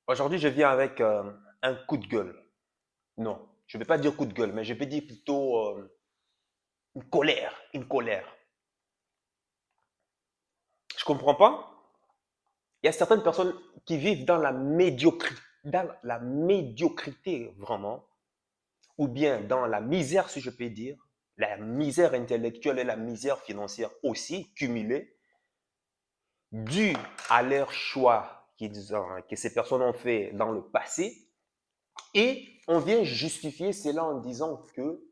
Aujourd'hui, je viens avec un coup de gueule. Non, je ne vais pas dire coup de gueule, mais je vais dire plutôt une colère. Une colère. Je comprends pas. Il y a certaines personnes qui vivent dans la médiocrité vraiment, ou bien dans la misère, si je peux dire, la misère intellectuelle et la misère financière aussi cumulées, dû à leurs choix que ces personnes ont fait dans le passé. Et on vient justifier cela en disant que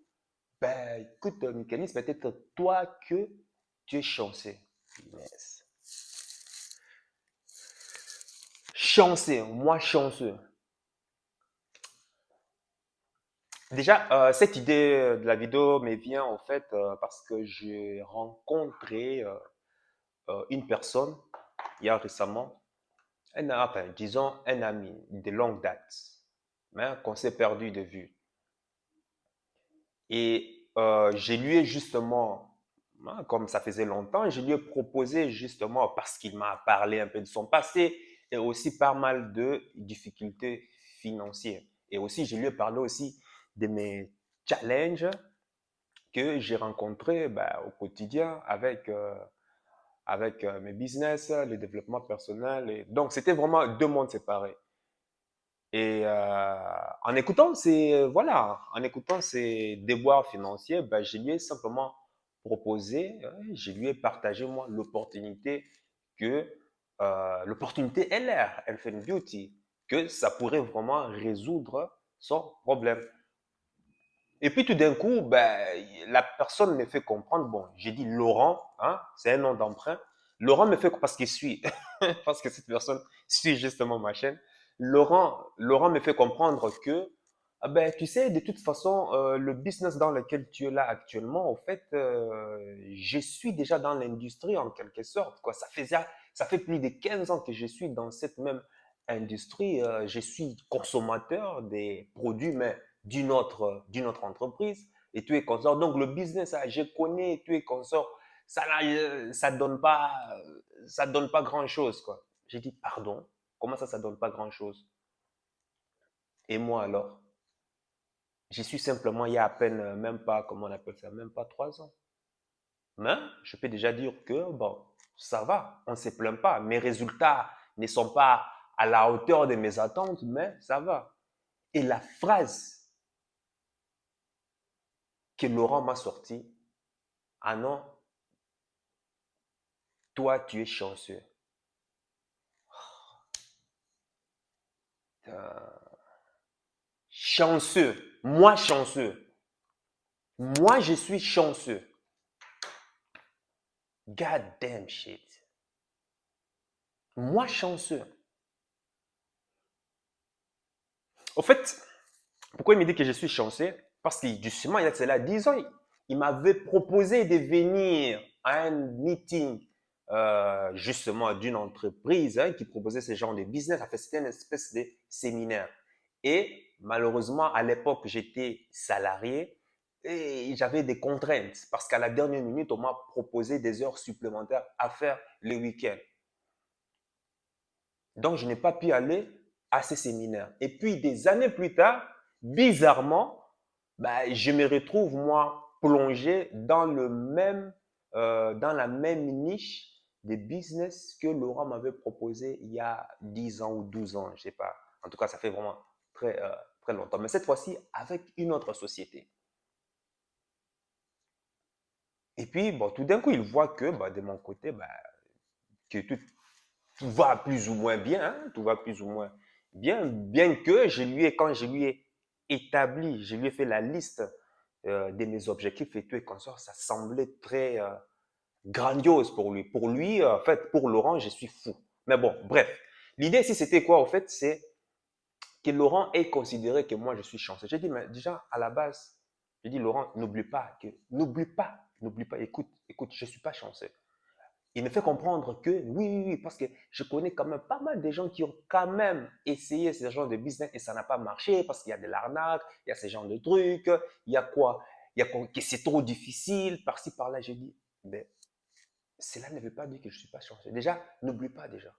ben, écoute, Michaelis, peut-être toi que tu es chanceux. Yes. Chanceux, moi chanceux. Déjà, cette idée de la vidéo me vient en fait parce que j'ai rencontré une personne il y a récemment, enfin, disons un ami de longue date, mais qu'on s'est perdu de vue. Et je lui ai justement, comme ça faisait longtemps, je lui ai proposé justement, parce qu'il m'a parlé un peu de son passé et aussi pas mal de difficultés financières. Et aussi, je lui ai parlé aussi de mes challenges que j'ai rencontrés au quotidien avec mes business, le développement personnel. Et donc, c'était vraiment deux mondes séparés. Et en écoutant en écoutant ces déboires financiers, je lui ai simplement proposé, je lui ai partagé moi l'opportunité que l'opportunité LR, Elfen Beauty, que ça pourrait vraiment résoudre son problème. Et puis tout d'un coup, la personne me fait comprendre, bon, j'ai dit Laurent, hein, c'est un nom d'emprunt. Laurent me fait, parce qu'il suit, parce que cette personne suit justement ma chaîne. Laurent me fait comprendre que, tu sais, de toute façon, le business dans lequel tu es là actuellement, au fait, je suis déjà dans l'industrie en quelque sorte, quoi. Ça fait plus de 15 ans que je suis dans cette même industrie. Je suis consommateur des produits, mais d'une autre entreprise et tu es consort. Donc le business, je connais, tu es consort, ça donne pas grand chose quoi. J'ai dit pardon, comment ça donne pas grand chose? Et moi alors, j'y suis simplement il y a à peine même pas, comment on appelle ça, même pas 3 ans. Mais je peux déjà dire que bon, ça va, on ne se plaint pas. Mes résultats ne sont pas à la hauteur de mes attentes, mais ça va. Et la phrase que Laurent m'a sortie, ah non, toi, tu es chanceux. Chanceux. Moi, chanceux. Moi, je suis chanceux. God damn shit. Moi, chanceux. Au fait, pourquoi il me dit que je suis chanceux? Parce que justement, il y a cela 10 ans, il m'avait proposé de venir à un meeting justement d'une entreprise qui proposait ce genre de business. En fait, c'était une espèce de séminaire. Et malheureusement, à l'époque, j'étais salarié et j'avais des contraintes parce qu'à la dernière minute, on m'a proposé des heures supplémentaires à faire le week-end. Donc, je n'ai pas pu aller à ces séminaires. Et puis, des années plus tard, bizarrement, je me retrouve, moi, plongé dans la même niche des business que Laurent m'avait proposé il y a 10 ans ou 12 ans, je ne sais pas. En tout cas, ça fait vraiment très longtemps. Mais cette fois-ci, avec une autre société. Et puis, bon, tout d'un coup, il voit que de mon côté, que tout va plus ou moins bien, hein, tout va plus ou moins bien, bien que quand je lui ai établi, je lui ai fait la liste de mes objectifs et tout et consorts, ça semblait très grandiose pour lui. Pour lui, en fait, pour Laurent, je suis fou. Mais bon, bref. L'idée ici, c'était quoi, au fait, c'est que Laurent ait considéré que moi, je suis chanceux. J'ai dit, mais déjà, à la base, j'ai dit, Laurent, n'oublie pas, écoute, je ne suis pas chanceux. Il me fait comprendre que oui, oui, oui, parce que je connais quand même pas mal de gens qui ont quand même essayé ce genre de business et ça n'a pas marché parce qu'il y a de l'arnaque, il y a ce genre de trucs, il y a quoi, que c'est trop difficile, par-ci, par-là. Je dis, mais cela ne veut pas dire que je ne suis pas chanceux. Déjà, n'oublie pas déjà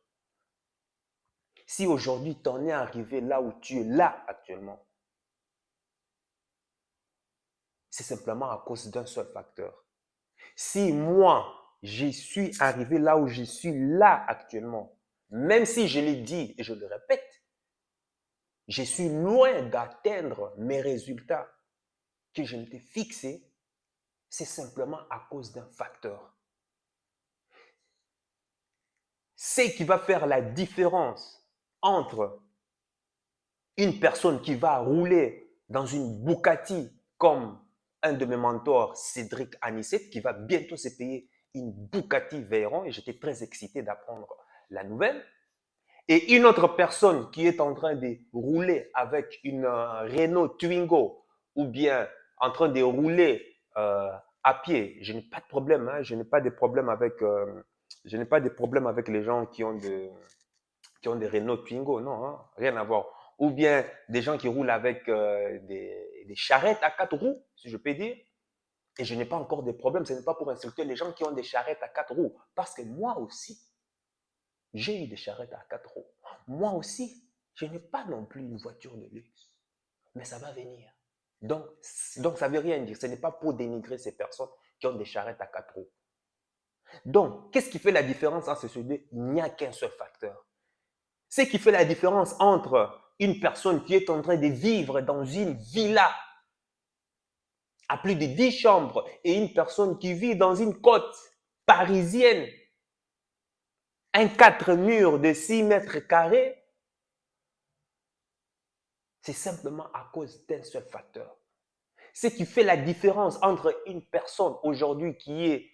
Si aujourd'hui, tu en es arrivé là où tu es là actuellement, c'est simplement à cause d'un seul facteur. Si moi, je suis arrivé là où je suis là actuellement, même si je l'ai dit et je le répète, je suis loin d'atteindre mes résultats que je m'étais fixés, c'est simplement à cause d'un facteur. Ce qui va faire la différence entre une personne qui va rouler dans une Bugatti comme un de mes mentors, Cédric Anissette, qui va bientôt se payer une Bugatti Veyron, et j'étais très excité d'apprendre la nouvelle. Et une autre personne qui est en train de rouler avec une Renault Twingo ou bien en train de rouler à pied, je n'ai pas de problème, hein, je n'ai pas de problème avec, je n'ai pas de problème avec les gens qui ont des Renault Twingo, non, hein, rien à voir. Ou bien des gens qui roulent avec des charrettes à 4 roues, si je peux dire. Et je n'ai pas encore de problème, ce n'est pas pour insulter les gens qui ont des charrettes à 4 roues, parce que moi aussi, j'ai eu des charrettes à 4 roues. Moi aussi, je n'ai pas non plus une voiture de luxe. Mais ça va venir. Donc ça ne veut rien dire. Ce n'est pas pour dénigrer ces personnes qui ont des charrettes à 4 roues. Donc, qu'est-ce qui fait la différence entre ces deux? Il n'y a qu'un seul facteur. Ce qui fait la différence entre une personne qui est en train de vivre dans une villa à plus de 10 chambres et une personne qui vit dans une côte parisienne, un 4 murs de 6 mètres carrés, c'est simplement à cause d'un seul facteur. Ce qui fait la différence entre une personne aujourd'hui qui est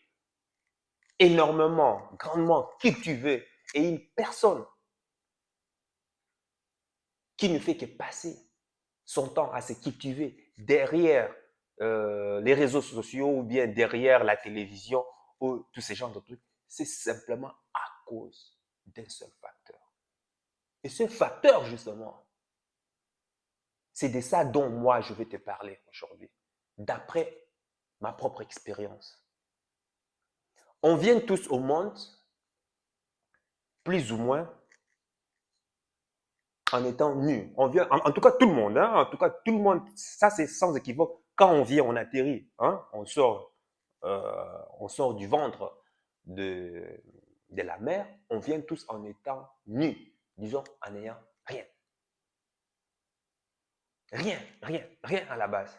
énormément, grandement cultivée et une personne qui ne fait que passer son temps à se cultiver derrière les réseaux sociaux ou bien derrière la télévision ou tous ces genres de trucs, c'est simplement à cause d'un seul facteur. Et ce facteur, justement, c'est de ça dont moi je vais te parler aujourd'hui, d'après ma propre expérience. On vient tous au monde, plus ou moins, en étant nus. On vient, en tout cas, tout le monde, hein, en tout cas, tout le monde, ça c'est sans équivoque. Quand on vient, on atterrit, hein, on sort du ventre de, de la mer, on vient tous en étant nus, disons en n'ayant rien. Rien à la base.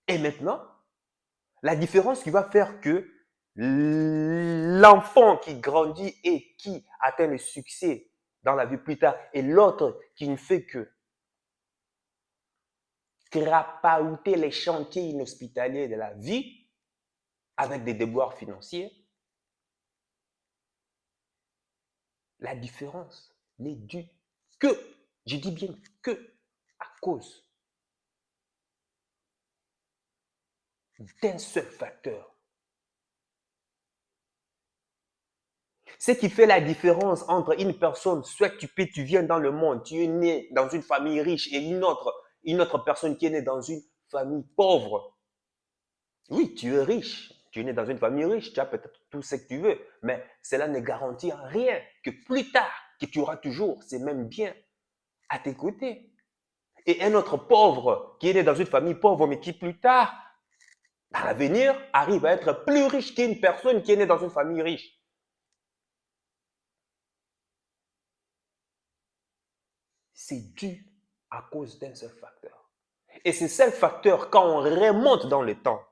Et maintenant, la différence qui va faire que l'enfant qui grandit et qui atteint le succès dans la vie plus tard et l'autre qui ne fait que crapahuter les chantiers inhospitaliers de la vie avec des déboires financiers, la différence n'est due que, je dis bien que, à cause d'un seul facteur. Ce qui fait la différence entre une personne, soit tu viens dans le monde, tu es né dans une famille riche et une autre personne qui est née dans une famille pauvre. Oui, tu es riche, tu es né dans une famille riche, tu as peut-être tout ce que tu veux, mais cela ne garantit en rien que plus tard, que tu auras toujours ces mêmes biens à tes côtés. Et un autre pauvre qui est né dans une famille pauvre, mais qui plus tard, à l'avenir, arrive à être plus riche qu'une personne qui est née dans une famille riche. C'est dû à cause d'un seul facteur. Et ce seul facteur, quand on remonte dans le temps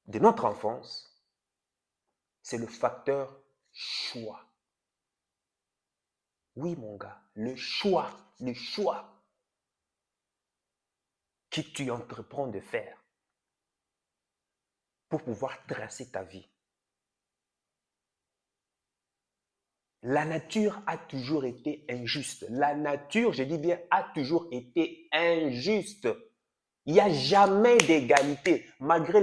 de notre enfance, c'est le facteur choix. Oui, mon gars, le choix que tu entreprends de faire pour pouvoir tracer ta vie. La nature a toujours été injuste. La nature, je dis bien, a toujours été injuste. Il n'y a jamais d'égalité, malgré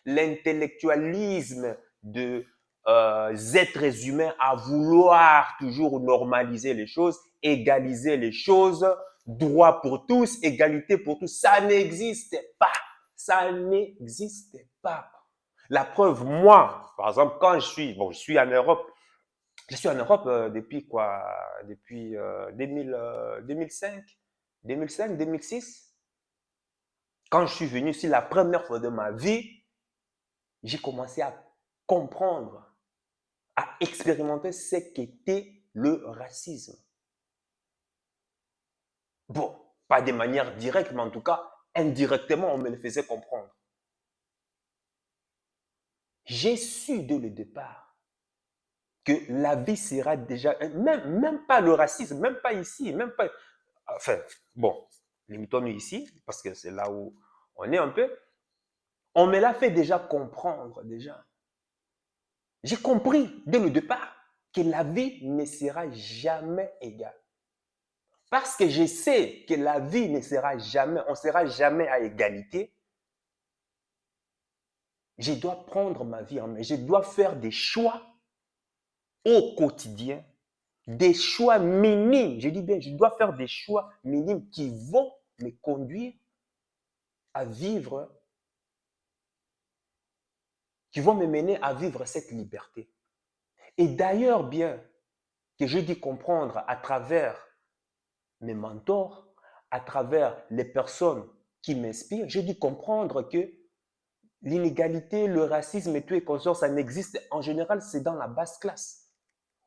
l'intellectualisme de êtres humains à vouloir toujours normaliser les choses, égaliser les choses, droit pour tous, égalité pour tous. Ça n'existe pas. Ça n'existe pas. La preuve, moi, par exemple, quand je suis en Europe, je suis en Europe depuis quoi? Depuis 2005, 2005, 2006. Quand je suis venu ici la première fois de ma vie, j'ai commencé à comprendre, à expérimenter ce qu'était le racisme. Bon, pas de manière directe, mais en tout cas, indirectement, on me le faisait comprendre. J'ai su dès le départ que la vie sera déjà, même pas le racisme, même pas ici, même pas, enfin, bon, limitons-nous ici, parce que c'est là où on est un peu, on me l'a fait déjà comprendre, déjà. J'ai compris dès le départ que la vie ne sera jamais égale. Parce que je sais que la vie ne sera jamais, on ne sera jamais à égalité, je dois prendre ma vie en main. Je dois faire des choix au quotidien, des choix minimes. Je dis bien, je dois faire des choix minimes qui vont me conduire à vivre, qui vont me mener à vivre cette liberté. Et d'ailleurs, bien que je dis comprendre à travers mes mentors, à travers les personnes qui m'inspirent, je dis comprendre que l'inégalité, le racisme et tout et consorts, ça n'existe. En général, c'est dans la basse classe,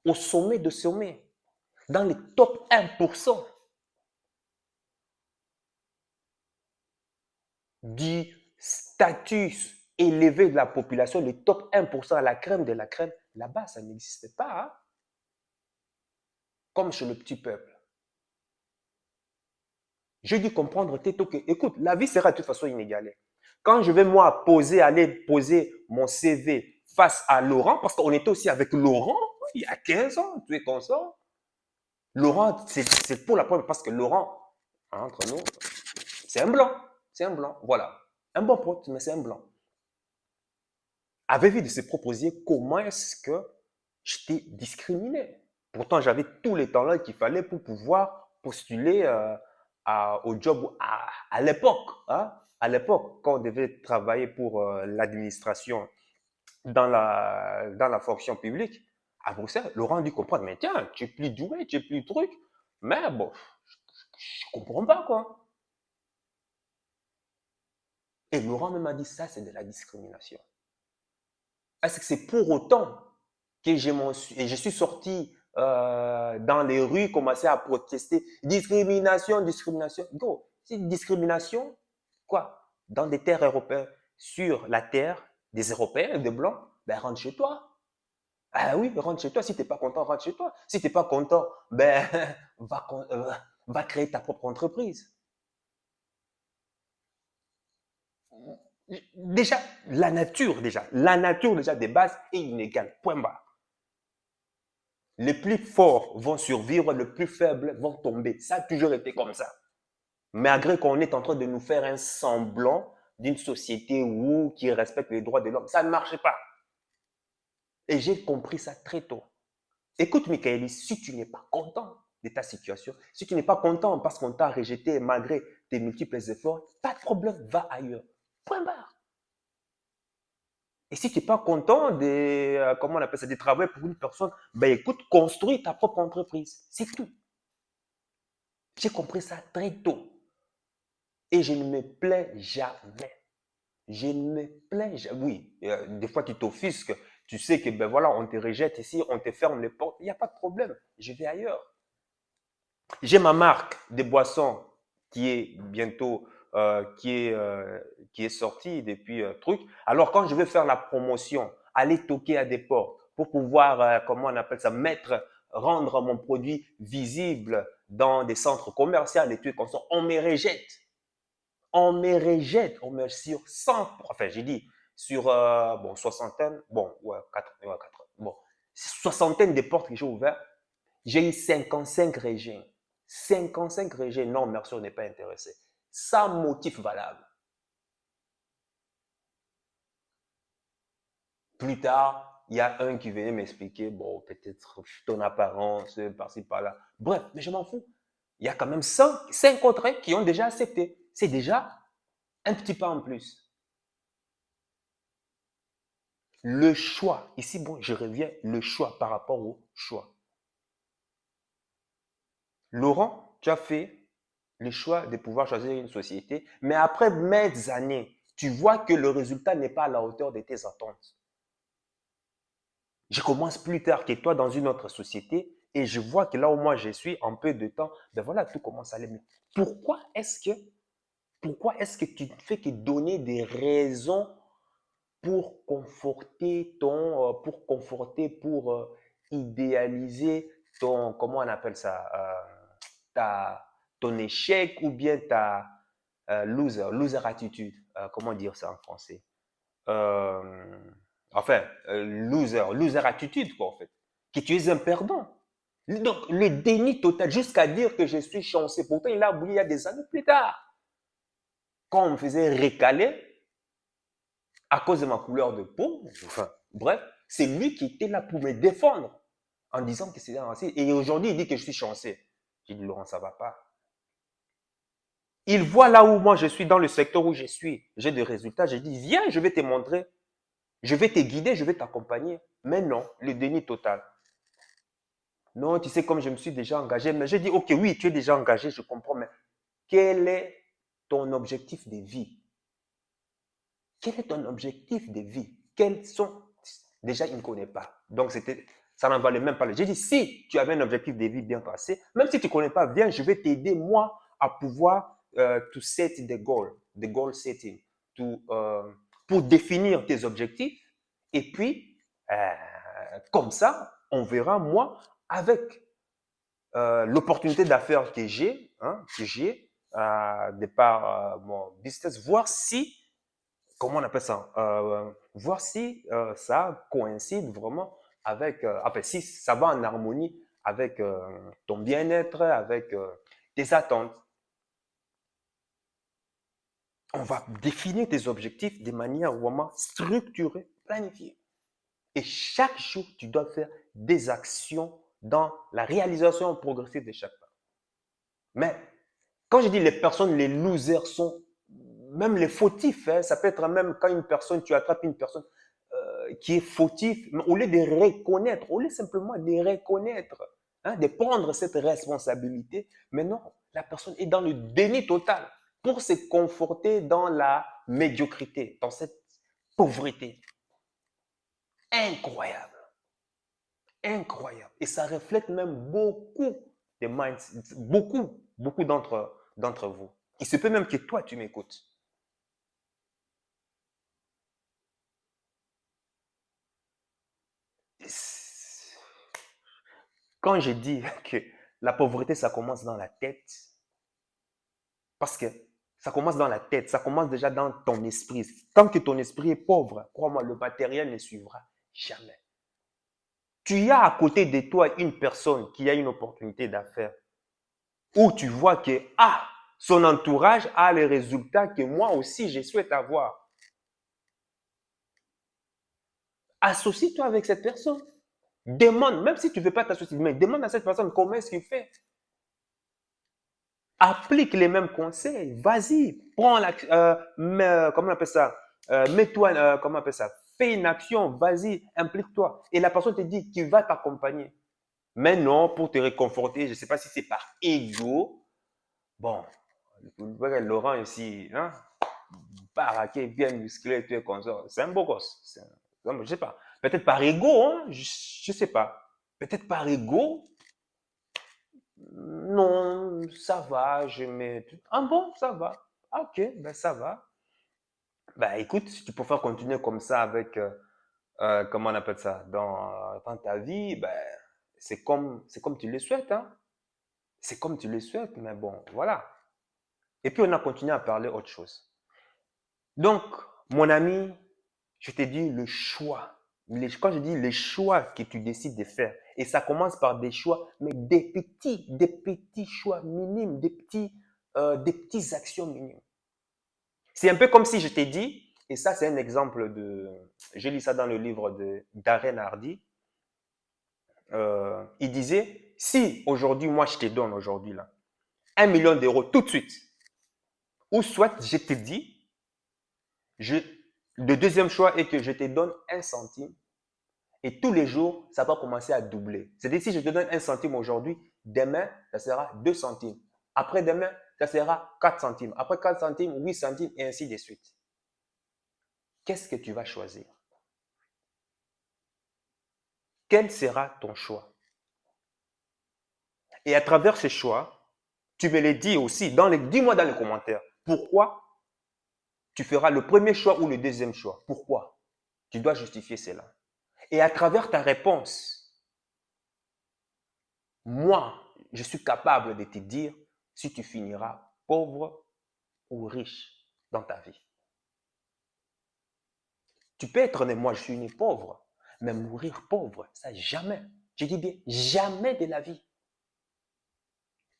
au sommet de sommet, dans les top 1% du statut élevé de la population, les top 1% à la crème de la crème, là-bas, ça n'existe pas, hein? Comme chez le petit peuple. Je dis comprendre, Této, que, écoute, la vie sera de toute façon inégalée. Quand je vais, moi, aller poser mon CV face à Laurent, parce qu'on était aussi avec Laurent, il y a 15 ans, tu es consort. Laurent, c'est pour la première, parce que Laurent, entre nous, c'est un blanc. C'est un blanc, voilà. Un bon pote, mais c'est un blanc. Avait vu de ses propres yeux comment est-ce que j'étais discriminé. Pourtant, j'avais tous les talents qu'il fallait pour pouvoir postuler au job à l'époque. Hein? À l'époque, quand on devait travailler pour l'administration dans la fonction publique, à Bruxelles, Laurent a dû comprendre, mais tiens, tu es plus doué, tu es plus truc. Mais bon, je comprends pas, quoi. Et Laurent même m'a dit, ça, c'est de la discrimination. Est-ce que c'est pour autant que je suis sorti dans les rues, commencer à protester. Discrimination, discrimination. Go, c'est une discrimination, quoi? Dans des terres européennes, sur la terre des Européens, des Blancs, ben rentre chez toi. Ah oui, rentre chez toi. Si tu n'es pas content, rentre chez toi. Si tu n'es pas content, ben va créer ta propre entreprise. Déjà, la nature déjà des bases est inégale. Point barre. Les plus forts vont survivre, les plus faibles vont tomber. Ça a toujours été comme ça. Malgré qu'on est en train de nous faire un semblant d'une société qui respecte les droits de l'homme, ça ne marche pas. Et j'ai compris ça très tôt. Écoute, Michaelis, si tu n'es pas content de ta situation, si tu n'es pas content parce qu'on t'a rejeté malgré tes multiples efforts, pas de problème, va ailleurs. Point barre. Et si tu n'es pas content comment on appelle ça, de travailler pour une personne, ben écoute, construis ta propre entreprise. C'est tout. J'ai compris ça très tôt. Et je ne me plains jamais. Je ne me plains jamais. Oui, des fois tu t'offusques, tu sais que ben voilà, on te rejette ici, on te ferme les portes. Il n'y a pas de problème. Je vais ailleurs. J'ai ma marque de boissons qui est bientôt, qui est sortie depuis truc. Alors quand je vais faire la promotion, aller toquer à des portes pour pouvoir, comment on appelle ça, rendre mon produit visible dans des centres commerciaux et tout comme ça, on me rejette. On me rejette, on me sur 100, enfin j'ai dit sur bon soixantaine, bon ouais, 4, bon soixantaine de portes que j'ai ouvertes, j'ai eu 55 rejets. 55 rejets, non merci, on n'est pas intéressé. Sans motif valable. Plus tard, il y a un qui venait m'expliquer, bon peut-être ton apparence, par-ci par-là. Bref, mais je m'en fous. Il y a quand même 5 autres qui ont déjà accepté. C'est déjà un petit pas en plus. Le choix, ici, bon, je reviens, le choix par rapport au choix. Laurent, tu as fait le choix de pouvoir choisir une société, mais après maintes années, tu vois que le résultat n'est pas à la hauteur de tes attentes. Je commence plus tard que toi dans une autre société et je vois que là où moi je suis, en peu de temps, ben voilà, tout commence à aller. Mais pourquoi est-ce que tu ne fais que donner des raisons pour conforter pour idéaliser ton, comment on appelle ça, ta, ton échec ou bien ta loser attitude. Comment dire ça en français? Euh, loser attitude, quoi, en fait. Que tu es un perdant. Donc, le déni total, jusqu'à dire que je suis chanceux. Pourtant, il a oublié il y a des années plus tard. Quand on me faisait récaler à cause de ma couleur de peau, enfin, bref, c'est lui qui était là pour me défendre en disant que c'était un raciste. Et aujourd'hui, il dit que je suis chanceux. J'ai dit, Laurent, ça va pas. Il voit là où moi je suis, dans le secteur où je suis. J'ai des résultats. J'ai dit, viens, je vais te montrer. Je vais te guider, je vais t'accompagner. Mais non, le déni total. Non, tu sais, comme je me suis déjà engagé, mais j'ai dit, ok, oui, tu es déjà engagé, je comprends, mais quel est ton objectif de vie? Quel est ton objectif de vie? Quels sont... Déjà, il ne connaît pas. Donc, ça n'en valait même pas. J'ai dit, si tu avais un objectif de vie bien passé, même si tu ne connais pas, viens, je vais t'aider, moi, à pouvoir to set the goal setting, pour définir tes objectifs. Et puis, comme ça, on verra, moi, avec l'opportunité d'affaires que j'ai, de par mon business, voir si, comment on appelle ça, voir si ça coïncide vraiment avec, enfin, si ça va en harmonie avec ton bien-être, avec tes attentes. On va définir tes objectifs de manière vraiment structurée, planifiée. Et chaque jour, tu dois faire des actions dans la réalisation progressive de chaque pas. Mais quand je dis les personnes, les losers sont même les fautifs. Hein, ça peut être même quand une personne, tu attrapes une personne qui est fautif, mais au lieu de reconnaître, au lieu simplement de reconnaître, de prendre cette responsabilité, mais non, la personne est dans le déni total pour se conforter dans la médiocrité, dans cette pauvreté. Incroyable. Incroyable. Et ça reflète même beaucoup de minds, beaucoup d'entre vous. Il se peut même que toi, tu m'écoutes. Quand je dis que la pauvreté, ça commence dans la tête, parce que ça commence dans la tête, ça commence déjà dans ton esprit. Tant que ton esprit est pauvre, crois-moi, le matériel ne suivra jamais. Tu as à côté de toi une personne qui a une opportunité d'affaires où tu vois que, son entourage a les résultats que moi aussi je souhaite avoir. Associe-toi avec cette personne. Demande, même si tu ne veux pas t'associer, mais demande à cette personne comment est-ce qu'il fait. Applique les mêmes conseils. Vas-y, prends la, comment on appelle ça? Mets-toi, comment on appelle ça? Fais une action, vas-y, implique-toi. Et la personne te dit qu'il va t'accompagner. Mais non, pour te réconforter, je ne sais pas si c'est par ego. Bon, Laurent ici, hein, baraqué, bien musclé, tu es comme ça. C'est un beau gosse. Je ne sais pas. Peut-être par ego, hein, je ne sais pas. Peut-être par ego. Non, ça va, je mets. Ah bon, ça va. Ah, ok, ben ça va. Ben écoute, si tu préfères continuer comme ça avec, comment on appelle ça, dans ta vie, ben c'est comme tu le souhaites, hein. C'est comme tu le souhaites, mais bon, voilà. Et puis on a continué à parler autre chose. Donc, mon ami, je te dis le choix. Quand je dis les choix que tu décides de faire, et ça commence par des choix, mais des petits choix minimes, des petites actions minimes. C'est un peu comme si je t'ai dit, et ça c'est un exemple je lis ça dans le livre de Darren Hardy, il disait, si aujourd'hui, moi je te donne aujourd'hui là, 1 million d'euros tout de suite, ou soit je te dis, Le deuxième choix est que je te donne 1 centime et tous les jours, ça va commencer à doubler. C'est-à-dire, si je te donne 1 centime aujourd'hui, demain, ça sera 2 centimes. Après-demain, ça sera 4 centimes. Après 4 centimes, 8 centimes et ainsi de suite. Qu'est-ce que tu vas choisir? Quel sera ton choix? Et à travers ce choix, tu me le dis aussi, dis-moi dans les commentaires, pourquoi tu feras le premier choix ou le deuxième choix? Pourquoi? Tu dois justifier cela. Et à travers ta réponse, moi, je suis capable de te dire si tu finiras pauvre ou riche dans ta vie. Tu peux être né, moi je suis né pauvre, mais mourir pauvre, ça jamais. Je dis bien, jamais de la vie.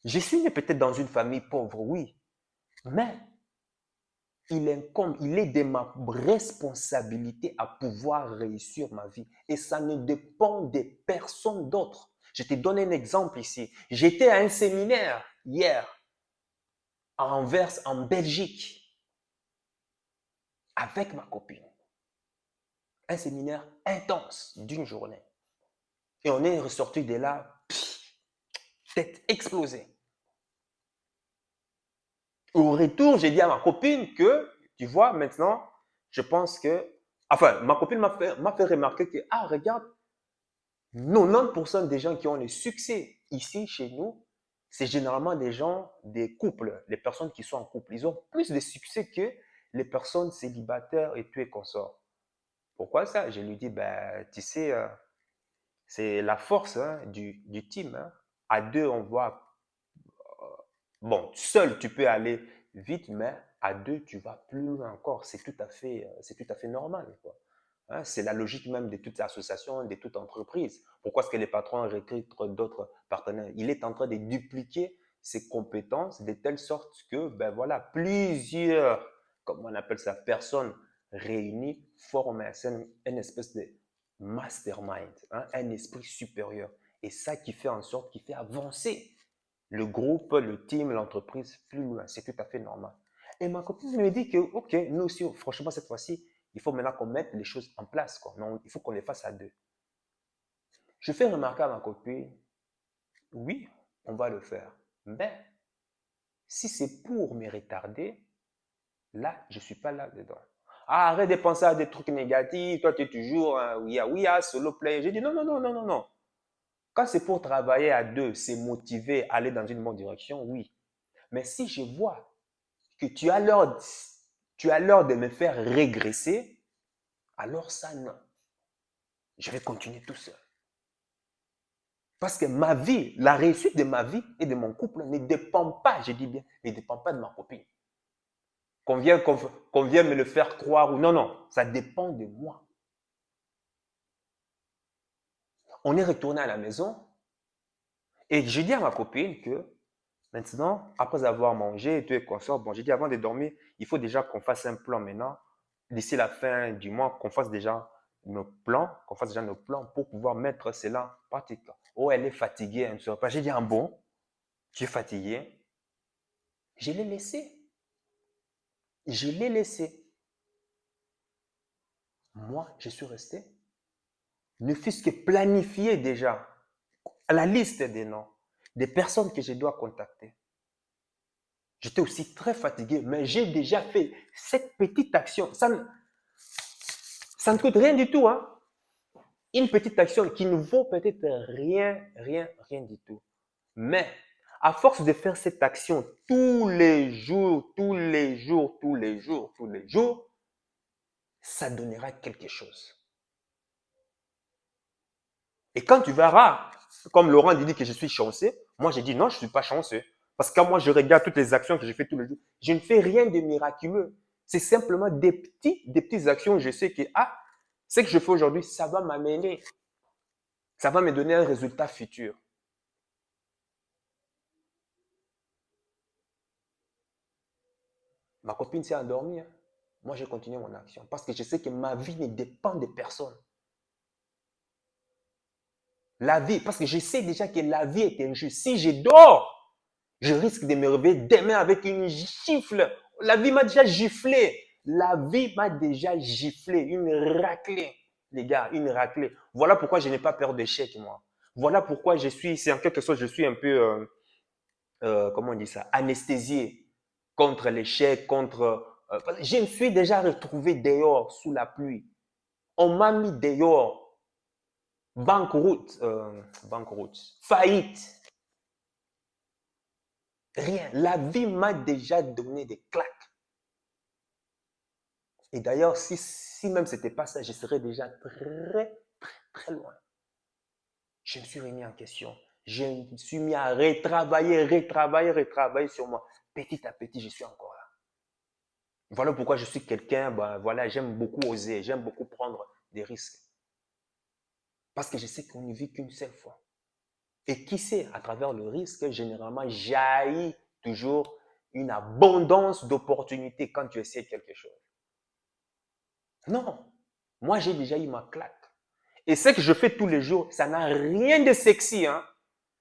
Je suis né peut-être dans une famille pauvre, oui, mais il est de ma responsabilité à pouvoir réussir ma vie. Et ça ne dépend de personne d'autre. Je te donne un exemple ici. J'étais à un séminaire hier à Anvers, en Belgique, avec ma copine. Un séminaire intense d'une journée. Et on est ressorti de là, tête explosée. Au retour, j'ai dit à ma copine que, tu vois, maintenant, je pense que, enfin, ma copine m'a fait remarquer que, ah, regarde, 90% des gens qui ont le succès ici, chez nous, c'est généralement des gens, des couples, les personnes qui sont en couple. Ils ont plus de succès que les personnes célibataires et tout et consorts. Pourquoi ça? Je lui dis, ben, tu sais, c'est la force du team. À deux, on voit. Bon, seul, tu peux aller vite, mais à deux, tu vas plus loin encore. C'est tout à fait normal, quoi. C'est la logique même de toute association, de toute entreprise. Pourquoi est-ce que les patrons recrutent d'autres partenaires? Il est en train de dupliquer ses compétences de telle sorte que, ben voilà, plusieurs, comment on appelle ça, personnes réunies forment une espèce de mastermind, un esprit supérieur. Et ça qui fait en sorte, qui fait avancer le groupe, le team, l'entreprise plus loin. C'est tout à fait normal. Et ma copine me dit que, OK, nous aussi, franchement, cette fois-ci, il faut maintenant qu'on mette les choses en place, quoi. Non, il faut qu'on les fasse à deux. Je fais remarquer à ma copine, oui, on va le faire. Mais si c'est pour me retarder, là, je ne suis pas là-dedans. Ah, arrête de penser à des trucs négatifs. Toi, tu es toujours oui, solo play. J'ai dit non, non, non, non, non, non. Quand c'est pour travailler à deux, c'est motiver, aller dans une bonne direction, oui. Mais si je vois que tu as l'heure de me faire régresser, alors ça, non. Je vais continuer tout seul. Parce que ma vie, la réussite de ma vie et de mon couple ne dépend pas, je dis bien, ne dépend pas de ma copine. Qu'on vienne me le faire croire ou non, non, ça dépend de moi. On est retourné à la maison et j'ai dit à ma copine que maintenant, après avoir mangé et tout et consort, bon, j'ai dit avant de dormir, il faut déjà qu'on fasse un plan maintenant, d'ici la fin du mois, qu'on fasse déjà nos plans, pour pouvoir mettre cela en pratique. Oh, elle est fatiguée, elle ne sera pas. J'ai dit, ah bon, tu es fatiguée? Je l'ai laissé. Je l'ai laissé. Moi, je suis resté. Ne fût-ce que planifier déjà la liste des noms, des personnes que je dois contacter. J'étais aussi très fatigué, mais j'ai déjà fait cette petite action. Ça ne coûte rien du tout. Une petite action qui ne vaut peut-être rien, rien, rien du tout. Mais à force de faire cette action tous les jours, tous les jours, tous les jours, tous les jours, ça donnera quelque chose. Et quand tu verras, comme Laurent dit que je suis chanceux, moi j'ai dit non, je ne suis pas chanceux. Parce que quand moi je regarde toutes les actions que je fais tous les jours, je ne fais rien de miraculeux. C'est simplement des petites actions. Je sais que ce que je fais aujourd'hui, ça va m'amener, ça va me donner un résultat futur. Ma copine s'est endormie. Moi, j'ai continué mon action parce que je sais que ma vie ne dépend de personne. La vie, parce que je sais déjà que la vie est injuste. Si je dors, je risque de me réveiller demain avec une gifle. La vie m'a déjà giflé. La vie m'a déjà giflé, une raclée, les gars, une raclée. Voilà pourquoi je n'ai pas peur d'échec, moi. Voilà pourquoi c'est en quelque sorte, je suis un peu, comment on dit ça, anesthésié contre l'échec, je me suis déjà retrouvé dehors sous la pluie. On m'a mis dehors, banqueroute, faillite. Rien. La vie m'a déjà donné des claques. Et d'ailleurs, si même ce n'était pas ça, je serais déjà très, très, très loin. Je me suis remis en question. Je me suis mis à retravailler sur moi. Petit à petit, je suis encore là. Voilà pourquoi je suis quelqu'un, voilà, j'aime beaucoup oser, j'aime beaucoup prendre des risques. Parce que je sais qu'on ne vit qu'une seule fois. Et qui sait, à travers le risque, généralement, jaillit toujours une abondance d'opportunités quand tu essaies quelque chose. Non, moi j'ai déjà eu ma claque. Et ce que je fais tous les jours, ça n'a rien de sexy. Hein?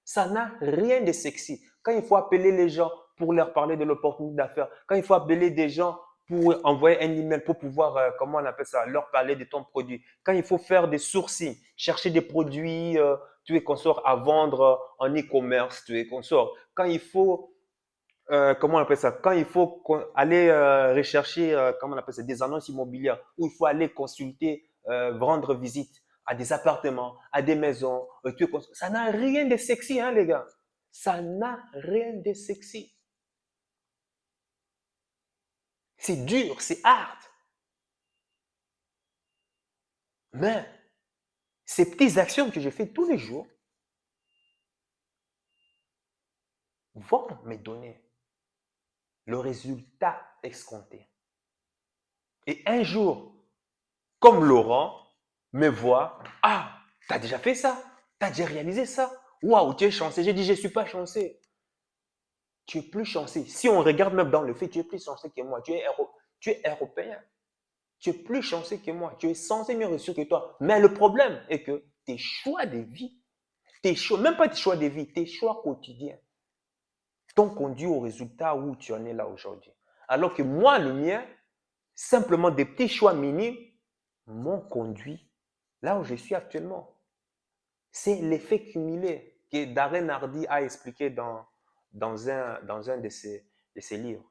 Ça n'a rien de sexy. Quand il faut appeler les gens pour leur parler de l'opportunité d'affaires, quand il faut appeler des gens pour envoyer un email pour pouvoir, comment on appelle ça, leur parler de ton produit, quand il faut faire des sourcils, chercher des produits, tu es consort à vendre en e-commerce, tu es consort. Quand il faut comment on appelle ça, quand il faut aller rechercher, comment on appelle ça, des annonces immobilières, où il faut aller consulter, rendre visite à des appartements, à des maisons, ça n'a rien de sexy, hein, les gars. Ça n'a rien de sexy. C'est dur, c'est hard. Mais ces petites actions que je fais tous les jours vont me donner le résultat escompté. Et un jour, comme Laurent me voit, ah, tu as déjà fait ça, tu as déjà réalisé ça. Waouh, tu es chanceux. J'ai dit, je ne suis pas chanceux. Tu es plus chanceux. Si on regarde même dans le fait, tu es plus chanceux que moi. Tu es européen. Tu es plus chanceux que moi. Tu es censé mieux reçu que toi. Mais le problème est que tes choix de vie, même pas tes choix de vie, tes choix quotidiens t'ont conduit au résultat où tu en es là aujourd'hui. Alors que moi, le mien, simplement des petits choix minimes m'ont conduit là où je suis actuellement. C'est l'effet cumulé que Darren Hardy a expliqué dans un de ses livres.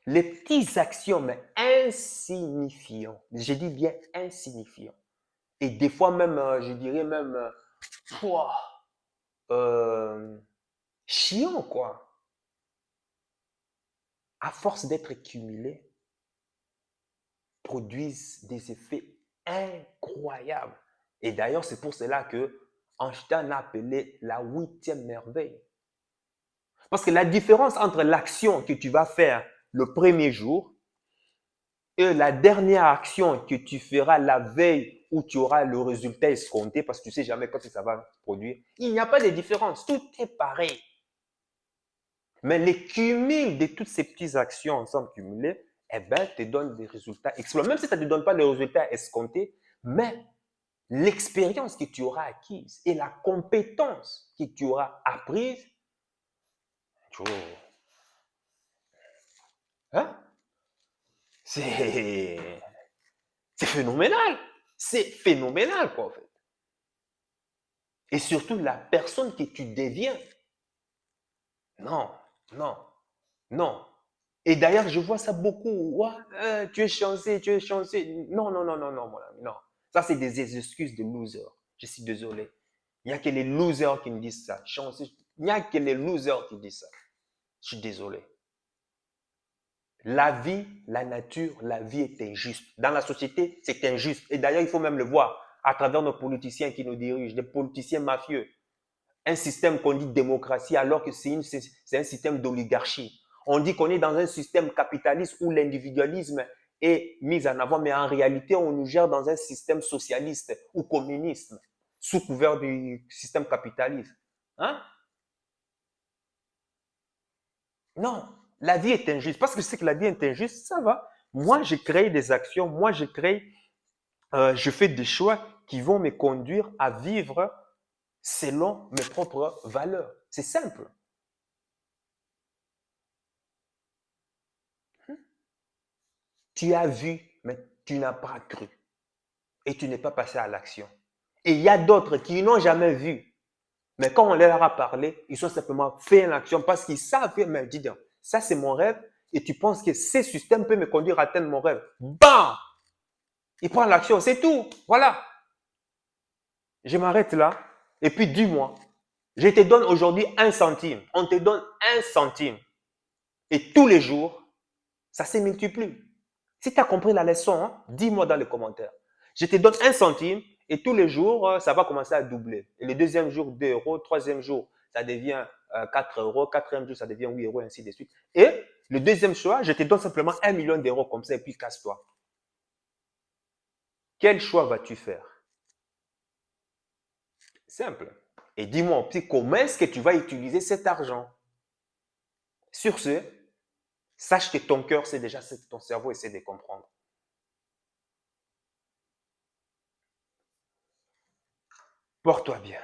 Les petits actions, mais insignifiants, je dis bien insignifiants, et des fois même, je dirais même, euh, chiant, quoi, à force d'être cumulés, produisent des effets incroyables. Et d'ailleurs, c'est pour cela que Einstein a appelé la 8e merveille. Parce que la différence entre l'action que tu vas faire le premier jour et la dernière action que tu feras la veille où tu auras le résultat escompté, parce que tu ne sais jamais quand ça va se produire, il n'y a pas de différence. Tout est pareil. Mais les cumuls de toutes ces petites actions ensemble cumulées, eh ben, te donnent des résultats explosifs. Même si ça ne te donne pas le résultat escompté, mais l'expérience que tu auras acquise et la compétence que tu auras apprise, hein? C'est phénoménal. C'est phénoménal, quoi, en fait. Et surtout, la personne que tu deviens. Non, non, non. Et d'ailleurs, je vois ça beaucoup. Ouais, tu es chanceux, tu es chanceux. Non, non, non, non, non, mon ami, non. Ça, c'est des excuses de loser. Je suis désolé. Il n'y a que les losers qui me disent ça. Chanceux. Il n'y a que les losers qui disent ça. Je suis désolé. La vie, la nature, la vie est injuste. Dans la société, c'est injuste. Et d'ailleurs, il faut même le voir à travers nos politiciens qui nous dirigent, des politiciens mafieux. Un système qu'on dit démocratie alors que c'est un système d'oligarchie. On dit qu'on est dans un système capitaliste où l'individualisme est mis en avant, mais en réalité, on nous gère dans un système socialiste ou communiste sous couvert du système capitaliste. Hein? Non, la vie est injuste. Parce que je sais que la vie est injuste, ça va. Moi, j'ai créé des actions, moi, je fais des choix qui vont me conduire à vivre selon mes propres valeurs. C'est simple. Tu as vu, mais tu n'as pas cru. Et tu n'es pas passé à l'action. Et il y a d'autres qui n'ont jamais vu. Mais quand on leur a parlé, ils ont simplement fait l'action parce qu'ils savent, mais dis donc, ça c'est mon rêve et tu penses que ce système peut me conduire à atteindre mon rêve. Bam! Il prend l'action, c'est tout. Voilà. Je m'arrête là et puis dis-moi, je te donne aujourd'hui 1 centime. On te donne 1 centime. Et tous les jours, ça se multiplie. Si tu as compris la leçon, hein, dis-moi dans les commentaires. Je te donne 1 centime et tous les jours, ça va commencer à doubler. Et le deuxième jour, 2 euros. Troisième jour, ça devient 4 euros. Quatrième jour, ça devient 8 euros, ainsi de suite. Et le deuxième choix, je te donne simplement 1 million d'euros comme ça et puis casse-toi. Quel choix vas-tu faire? Simple. Et dis-moi aussi comment est-ce que tu vas utiliser cet argent. Sur ce, sache que ton cœur sait déjà ce que ton cerveau essaie de comprendre. Porte-toi bien.